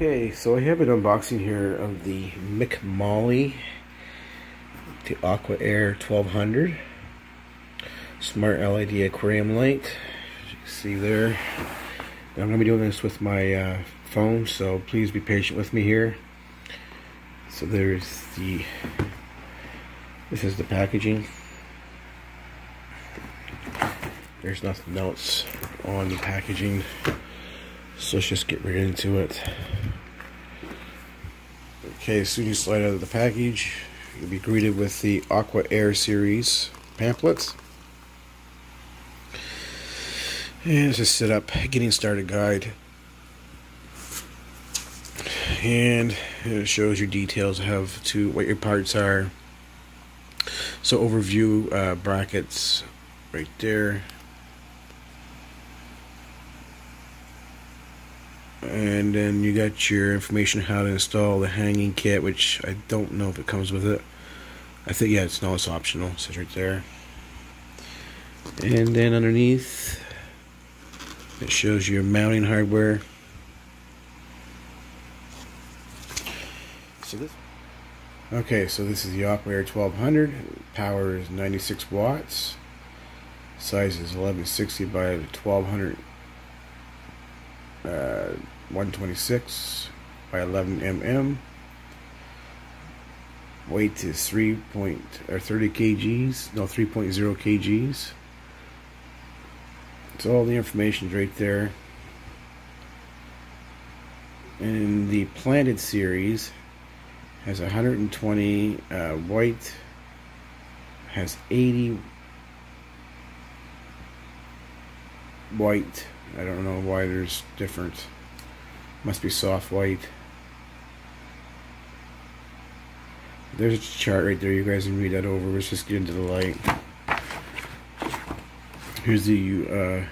Okay, so I have an unboxing here of the Micmol Aqua Air 1200 Smart LED Aquarium light. As you can see there, I'm going to be doing this with my phone, so please be patient with me here. So this is the packaging. There's nothing else on the packaging, so let's just get right into it. Okay, as soon as you slide out of the package, you'll be greeted with the Aqua Air series pamphlets. And it's a setup, getting started guide. And it shows you details of what your parts are. So overview, brackets right there. And then you got your information how to install the hanging kit, which I don't know if it comes with it. I think, yeah, it's optional. It says right there. And then underneath, it shows your mounting hardware. So this is the Aqua Air 1200. Power is 96 watts. Size is 1160 by 1200. 126 by 11 mm. Weight is 30 kgs. No, 3.0 kgs. So all the information's right there. And the planted series has 120 white, has 80 white. I don't know why there's different. Must be soft white. There's a chart right there. You guys can read that over. Let's just get into the light. Here's the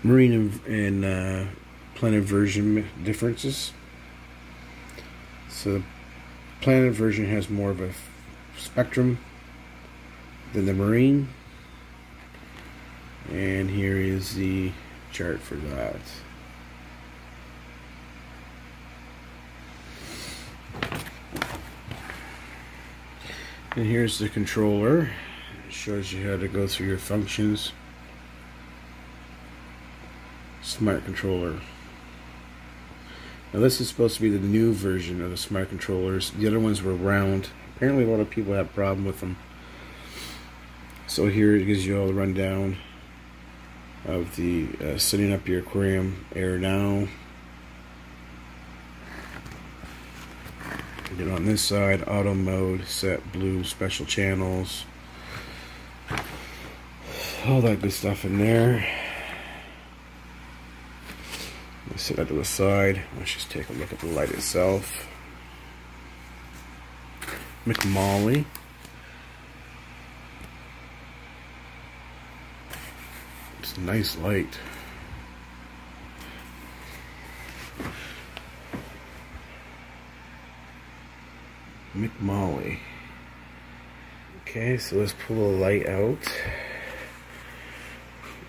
marine and planet version differences. So the planet version has more of a spectrum than the marine. And here is the chart for that. And here's the controller. It shows you how to go through your functions. Smart controller. Now this is supposed to be the new version of the smart controllers. The other ones were round. Apparently a lot of people have a problem with them. So here it gives you all the rundown of the setting up your aquarium air now. And then on this side, auto mode, set blue, special channels, all that good stuff in there. Let's set that to the side. Let's just take a look at the light itself. Micmol. It's a nice light. Micmol. Okay, so let's pull the light out.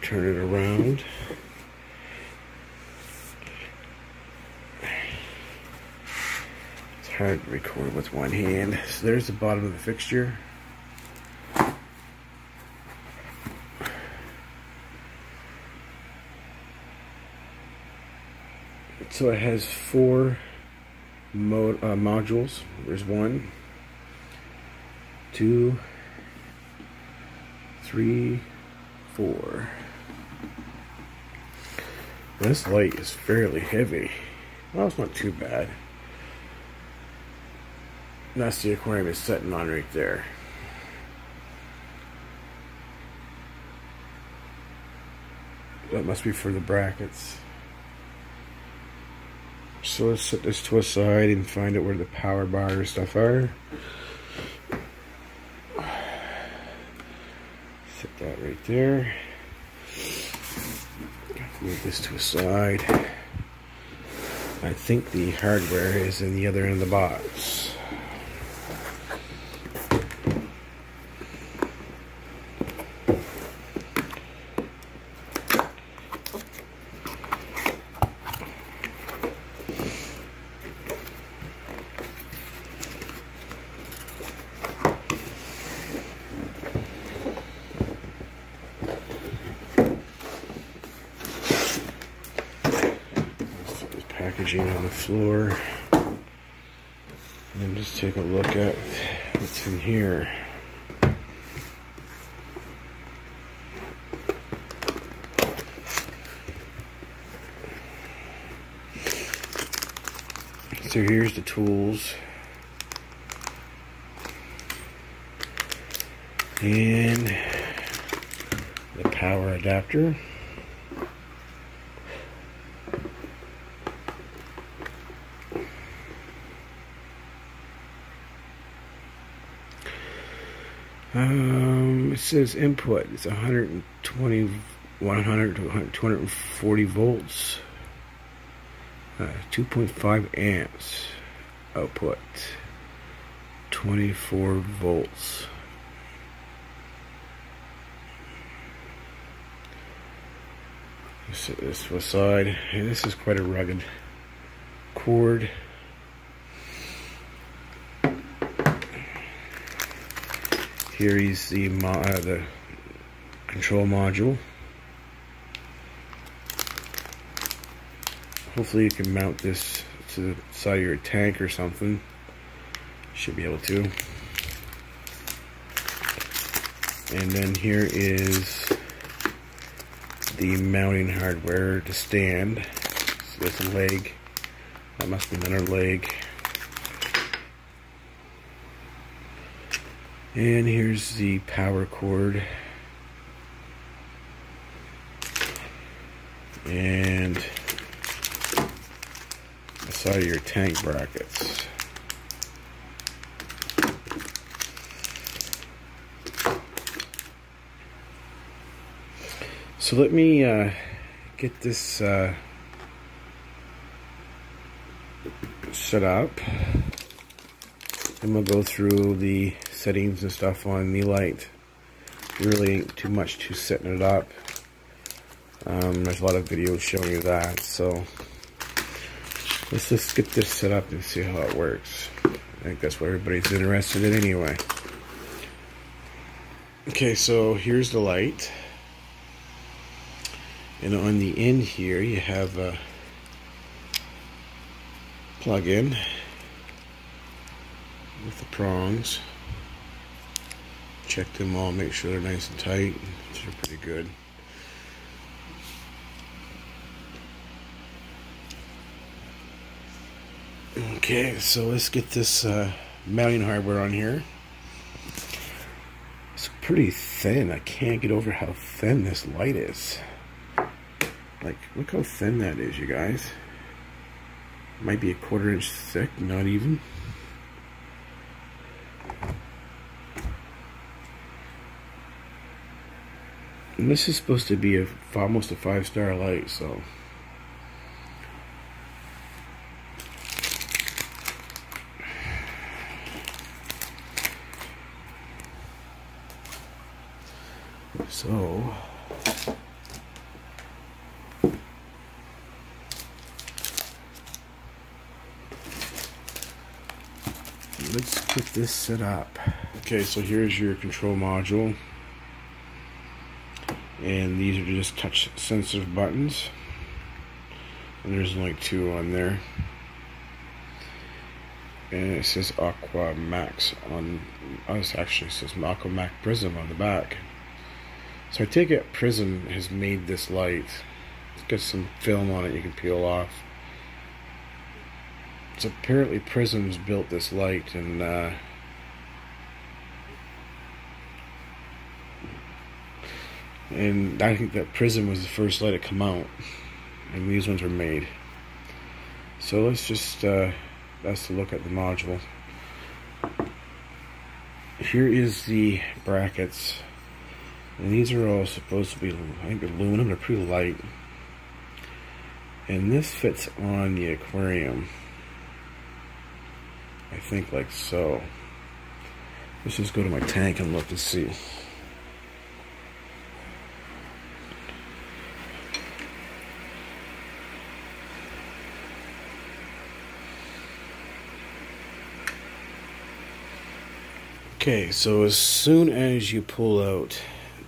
Turn it around. It's hard to record with one hand. So there's the bottom of the fixture. So it has 4 modules. There's 1, 2, 3, 4. This light is fairly heavy. Well, it's not too bad. And that's the aquarium it's sitting on right there. That must be for the brackets. So let's set this to a side and find out where the power bar and stuff are. Set that right there. Move this to a side. I think the hardware is in the other end of the box. packaging on the floor. And just take a look at what's in here. So here's the tools. And the power adapter. It says input. It's 120, 100 to 240 volts. 2.5 amps. Output. 24 volts. Set this to the side. And this is quite a rugged cord. Here is the control module. Hopefully you can mount this to the side of your tank or something. Should be able to. And then here is the mounting hardware to stand. So there's a leg. That must be another leg. And here's the power cord. And the side of your tank brackets. So let me get this set up. And we'll go through the settings and stuff on the light. Really ain't too much to setting it up. There's a lot of videos showing you that, so let's just get this set up and see how it works. I think that's what everybody's interested in anyway. Okay, so here's the light. And on the end here you have a plug-in with the prongs. Check them all, make sure they're nice and tight. They're pretty good. Okay, so let's get this mounting hardware on here. It's pretty thin. I can't get over how thin this light is. Like, look how thin that is, you guys. Might be a 1/4 inch thick, not even. And this is supposed to be almost a 5-star light, so. So. Let's get this set up. Okay, so here's your control module. And these are just touch sensitive buttons. And there's like 2 on there. And it says Aqua Max on, it actually says Aqua Max Prism on the back. So I take it Prism has made this light. It's got some film on it you can peel off. So apparently Prism's built this light, and I think that Prism was the first light to come out, and these ones were made. So let's just that's a look at the module. Here is the brackets, and these are all supposed to be, I think, aluminum. They're pretty light, and this fits on the Aquarium. I think like so. Let's just go to my tank and look to see. Okay, so as soon as you pull out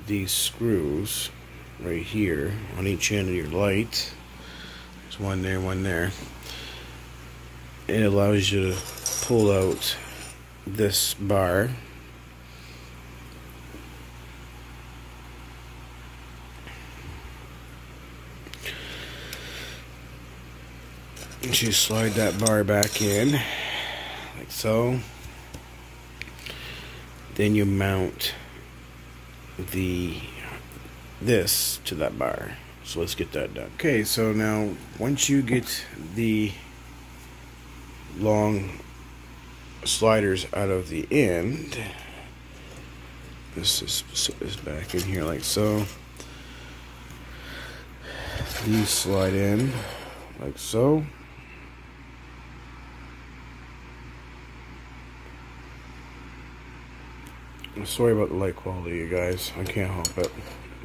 these screws right here on each end of your light, there's one there, one there. it allows you to pull out this bar. And you slide that bar back in, like so. Then you mount this to that bar. So let's get that done. Okay, so now once you get the long sliders out of the end, this is back in here like so. These slide in like so. I'm sorry about the light quality, you guys. I can't help it.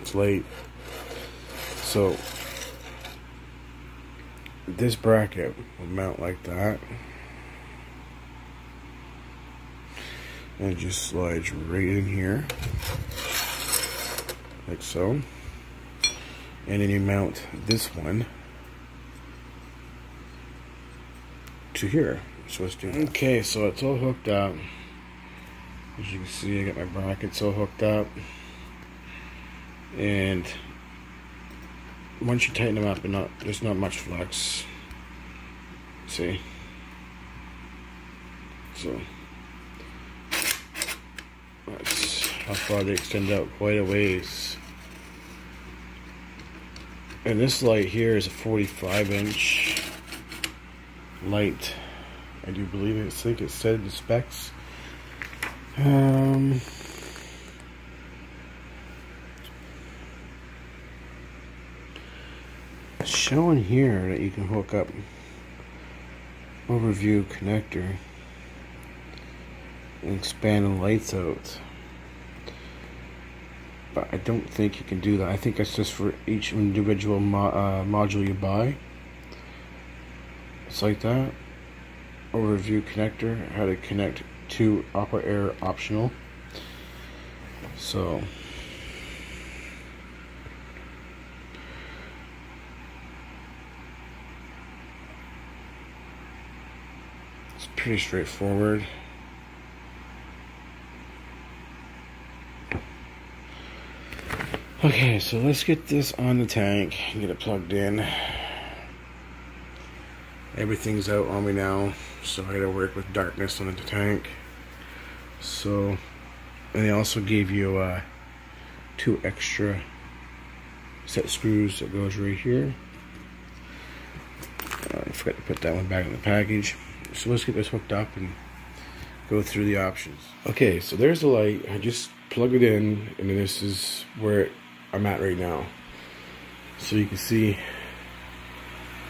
It's late. So this bracket will mount like that, and it just slides right in here, like so. And then you mount this one to here. So let's do that. Okay, so it's all hooked up. As you can see, I got my brackets all hooked up, and once you tighten them up, there's not much flex. See? So that's how far they extend out, quite a ways. And this light here is a 45-inch light. I do believe it. I think it said the specs. It's showing here that you can hook up overview connector and expand the lights out, but I don't think you can do that. I think that's just for each individual module you buy. It's like that. Overview connector, how to connect to Aqua Air optional. So it's pretty straightforward. Okay, so let's get this on the tank and get it plugged in. Everything's out on me now, so I gotta work with darkness on the tank. So, and they also gave you 2 extra set screws that goes right here. I forgot to put that one back in the package. So let's get this hooked up and go through the options. Okay, so there's the light. I just plug it in, and then this is where I'm at right now. So you can see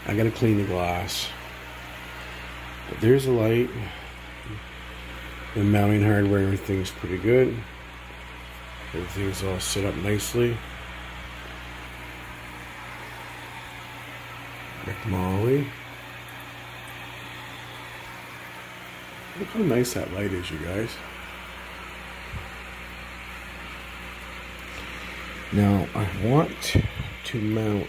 I gotta clean the glass. But there's the light. The mounting hardware, everything's pretty good. Everything's all set up nicely. Micmol. Look how nice that light is, you guys. Now I want to mount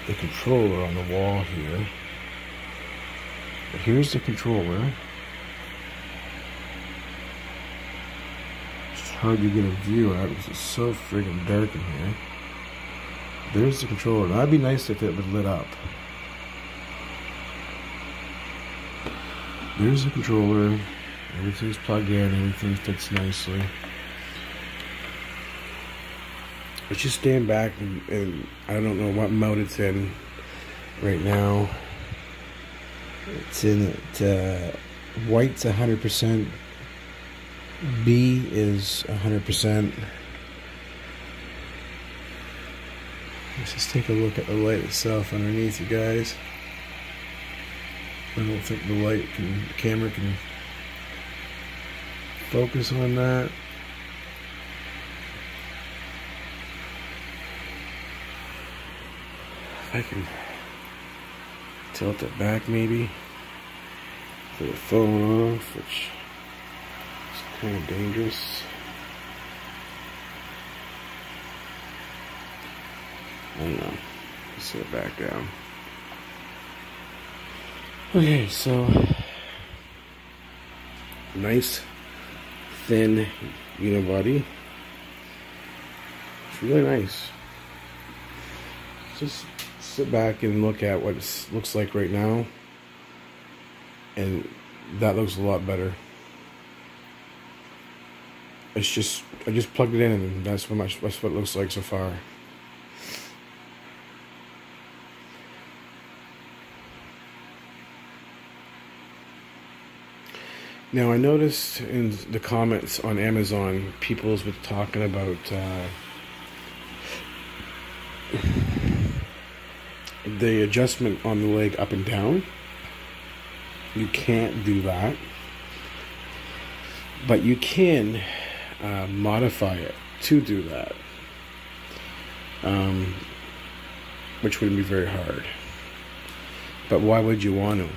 the controller on the wall here. Here's the controller. It's hard to get a view out because it's so friggin' dark in here. There's the controller. That'd be nice if it was lit up. There's the controller. Everything's plugged in. Everything fits nicely. Let's just stand back and I don't know what mode it's in right now. It's in white's 100%. B is 100%. Let's just take a look at the light itself underneath, you guys. I don't think the camera can focus on that. If I can tilt it back maybe for the phone off, which is kind of dangerous. I don't know. Set it back down. Okay, so nice thin unibody. It's really nice. Just sit back and look at what it looks like right now, and that looks a lot better. It's just, I just plugged it in, and that's what it looks like so far. Now, I noticed in the comments on Amazon, people's been talking about the adjustment on the leg up and down. You can't do that, but you can modify it to do that, which wouldn't be very hard. But why would you want to?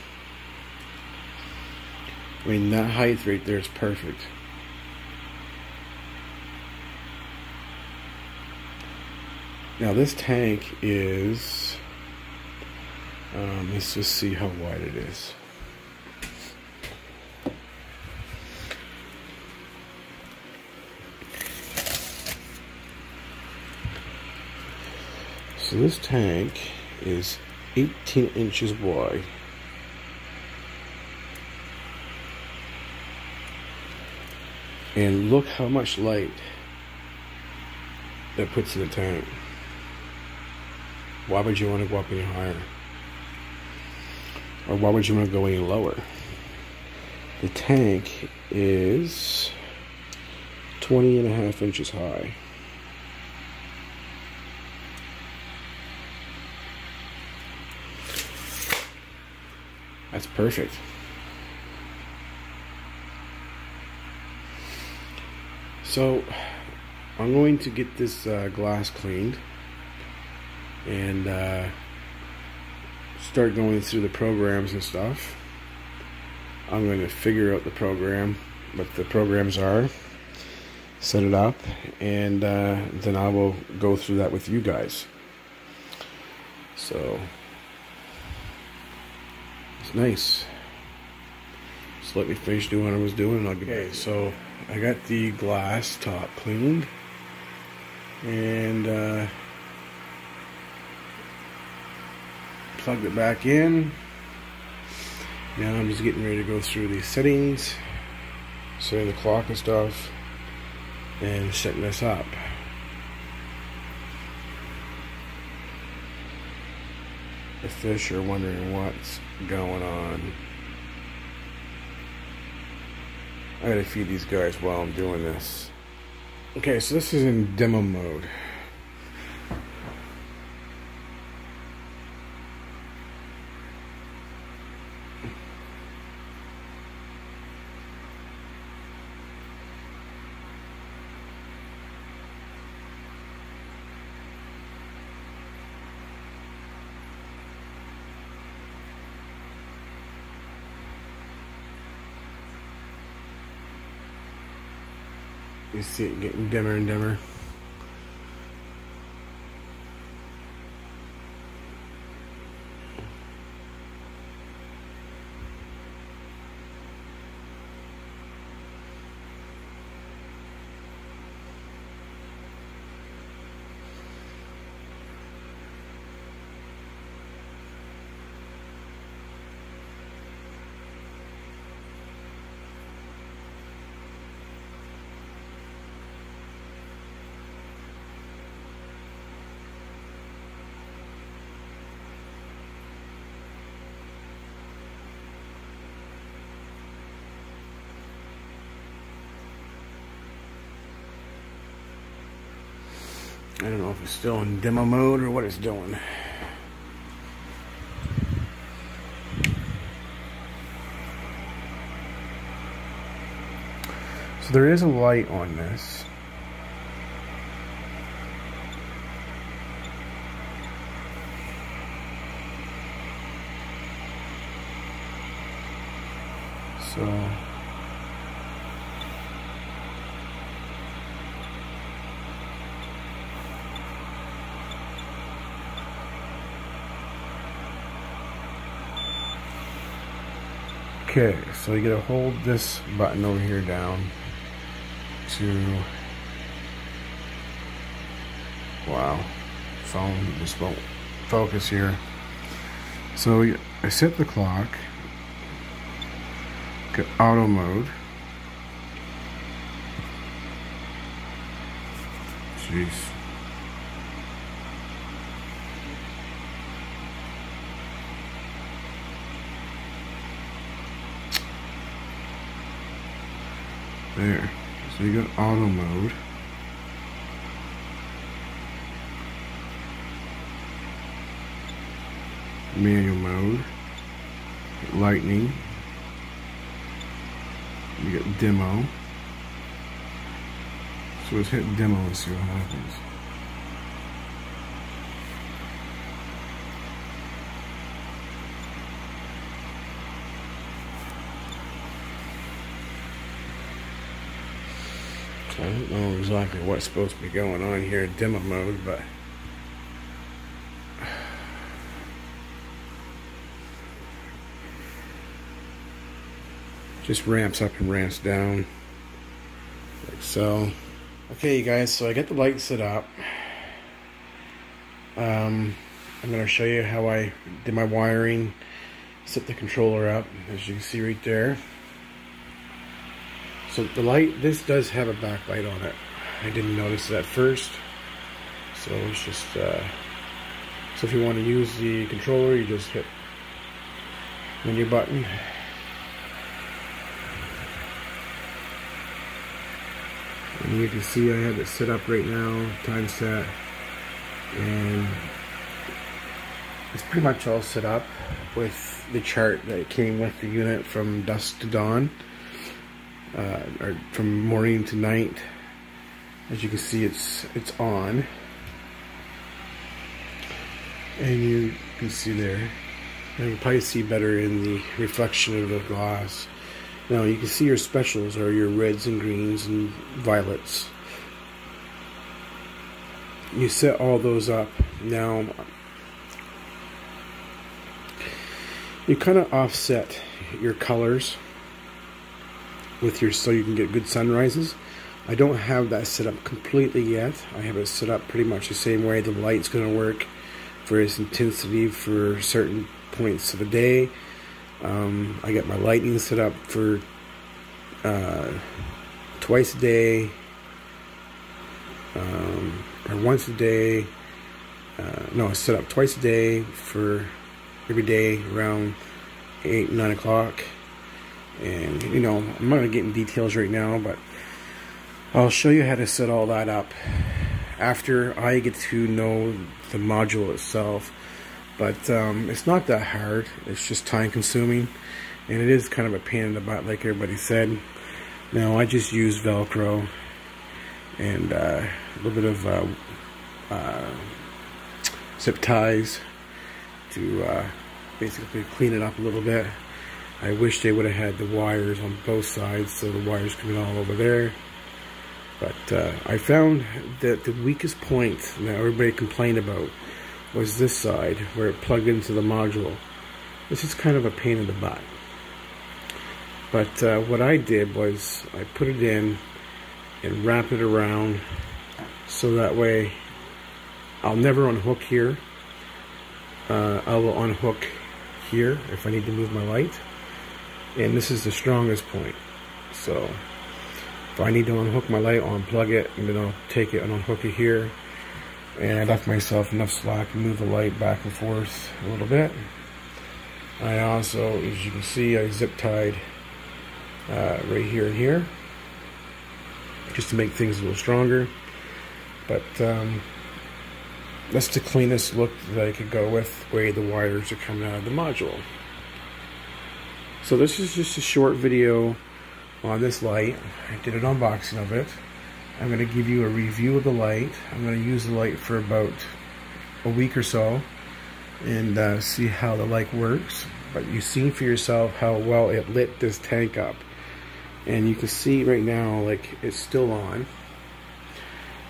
I mean, that height right there is perfect. Now this tank is, let's just see how wide it is. So this tank is 18 inches wide. And look how much light that puts in the tank. Why would you want to go up any higher? Or why would you want to go any lower? The tank is 20.5 inches high. That's perfect. So I'm going to get this glass cleaned and start going through the programs and stuff. I'm going to figure out the program, what the programs are, set it up, and then I will go through that with you guys. So it's nice. Just let me finish doing what I was doing and I'll get back. So I got the glass top cleaned, and plugged it back in. Now I'm just getting ready to go through these settings, setting the clock and stuff, and setting this up. The fish are wondering what's going on. I gotta feed these guys while I'm doing this. Okay, so this is in demo mode. You see it getting dimmer and dimmer. I don't know if it's still in demo mode or what it's doing. So there is a light on this. So Okay, so you gotta hold this button over here down to, wow, phone just won't focus here. So I set the clock, get auto mode. Jeez. There. So you got auto mode. Manual mode. Lightning. You got demo. So let's hit demo and see what happens. I don't know exactly what's supposed to be going on here in demo mode, but just ramps up and ramps down like so. Okay, you guys, so I got the light set up. I'm going to show you how I did my wiring, set the controller up, as you can see right there. So the light, this does have a backlight on it. I didn't notice it at first. So it's just, so if you want to use the controller, you just hit menu button. And you can see I have it set up right now, time set, and it's pretty much all set up with the chart that came with the unit from dusk to dawn. Or from morning to night. As you can see, it's on, and you can see there. You can probably see better in the reflection of the glass. Now you can see your specials are your reds and greens and violets. You set all those up. Now you kind of offset your colors with your, so you can get good sunrises. I don't have that set up completely yet. I have it set up pretty much the same way the light's going to work for its intensity for certain points of the day. I got my lightning set up for twice a day, or once a day. No, it's set up twice a day for every day around 8, 9 o'clock. And you know, I'm not going to get in details right now, but I'll show you how to set all that up after I get to know the module itself. But it's not that hard. It's just time consuming, and it is kind of a pain in the butt, like everybody said. Now I just use Velcro and a little bit of zip ties to basically clean it up a little bit. I wish they would have had the wires on both sides, so the wires coming all over there. But I found that the weakest point that everybody complained about was this side, where it plugged into the module. This is kind of a pain in the butt. But what I did was I put it in and wrap it around, so that way I'll never unhook here. I will unhook here if I need to move my light. And this is the strongest point. So if I need to unhook my light, I'll unplug it, and then I'll take it and unhook it here. And I left myself enough slack to move the light back and forth a little bit. I also, as you can see, I zip tied right here and here, just to make things a little stronger. But that's the cleanest look that I could go with, the way the wires are coming out of the module. So this is just a short video on this light. I did an unboxing of it. I'm going to give you a review of the light. I'm going to use the light for about a week or so and see how the light works. But you've seen for yourself how well it lit this tank up. And you can see right now, like, it's still on.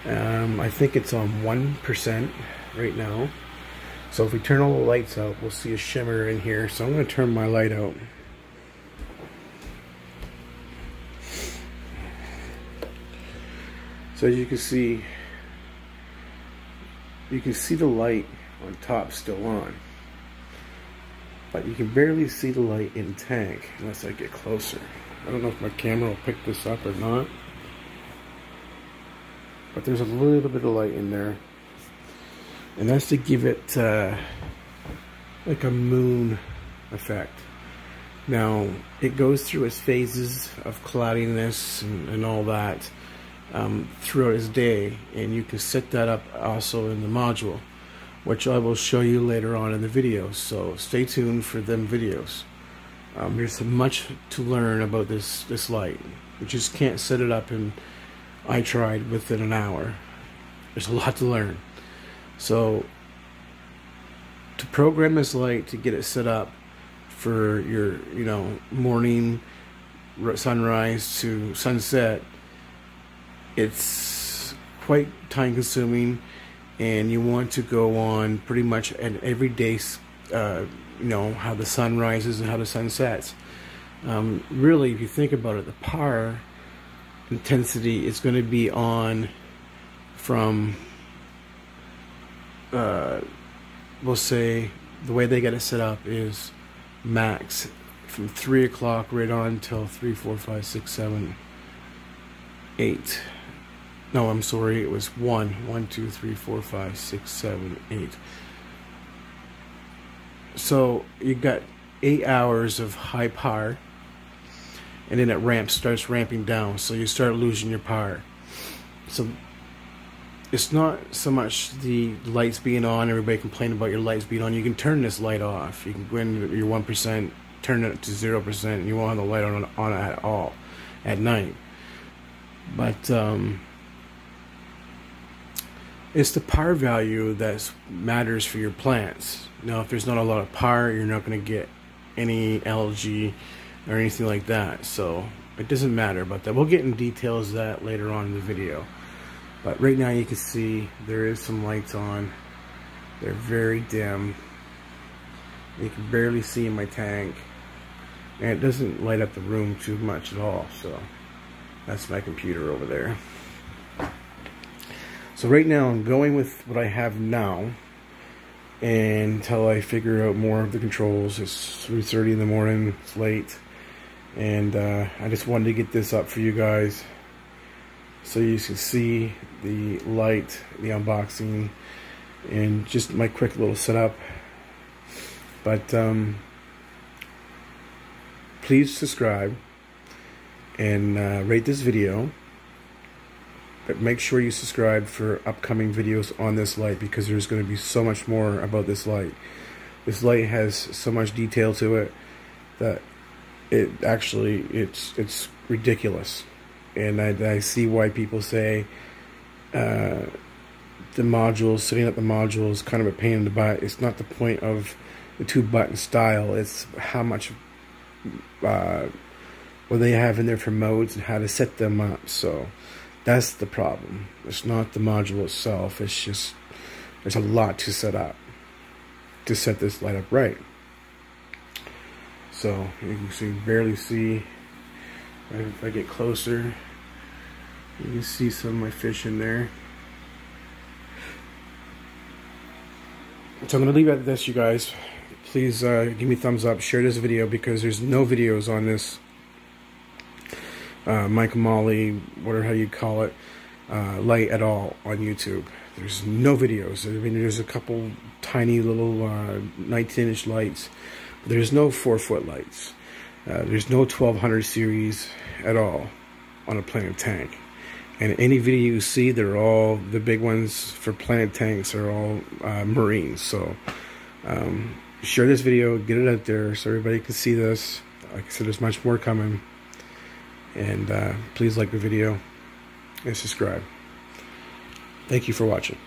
I think it's on 1% right now. So if we turn all the lights out, we'll see a shimmer in here. So I'm going to turn my light out. So as you can see the light on top still on, but you can barely see the light in the tank unless I get closer. I don't know if my camera will pick this up or not, but there's a little bit of light in there, and that's to give it like a moon effect. Now it goes through its phases of cloudiness and all that throughout its day, and you can set that up also in the module, which I will show you later on in the video, so stay tuned for them videos. There's much to learn about this light. You just can't set it up, and I tried within an hour. There's a lot to learn. So to program this light, to get it set up for your morning sunrise to sunset, it's quite time consuming, and you want to go on pretty much an everyday how the sun rises and how the sun sets. Really, if you think about it, the power intensity is going to be on from we'll say the way they got it set up is max from 3 o'clock right on till 3, 4, 5, 6, 7, 8. No, I'm sorry, it was 1, 2, 3, 4, 5, 6, 7, 8. So you got 8 hours of high power, and then it starts ramping down, so you start losing your power. So it's not so much the lights being on. Everybody complain about your lights being on. You can turn this light off. You can go into your 1%, turn it to 0%, and you won't have the light on at all at night. But it's the power value that matters for your plants. Now, if there's not a lot of power, you're not going to get any algae or anything like that. So it doesn't matter about that. We'll get in details of that later on in the video. But right now you can see there is some lights on. They're very dim. You can barely see in my tank. And it doesn't light up the room too much at all. So that's my computer over there. So right now I'm going with what I have now until I figure out more of the controls. It's 3:30 in the morning, it's late, and I just wanted to get this up for you guys so you can see the light, the unboxing, and just my quick little setup. But please subscribe and rate this video. But make sure you subscribe for upcoming videos on this light, because there's going to be so much more about this light. This light has so much detail to it that it's ridiculous. And I see why people say the modules, setting up the module is kind of a pain in the butt. It's not the point of the 2-button style. It's how much what they have in there for modes and how to set them up. So that's the problem. It's not the module itself. It's just there's a lot to set up to set this light up right. So you can barely see. If I get closer, you can see some of my fish in there. So I'm going to leave it at this, you guys. Please give me a thumbs up, share this video, because there's no videos on this Micmol, whatever how you call it, light at all on YouTube. There's no videos. I mean, there's a couple tiny little 19-inch lights, but there's no 4-foot lights. There's no 1200 series at all on a Planet tank. And any video you see, they're all, the big ones for Planet tanks are all marine. So share this video, get it out there so everybody can see this. Like I said, there's much more coming. And please like the video and subscribe. Thank you for watching.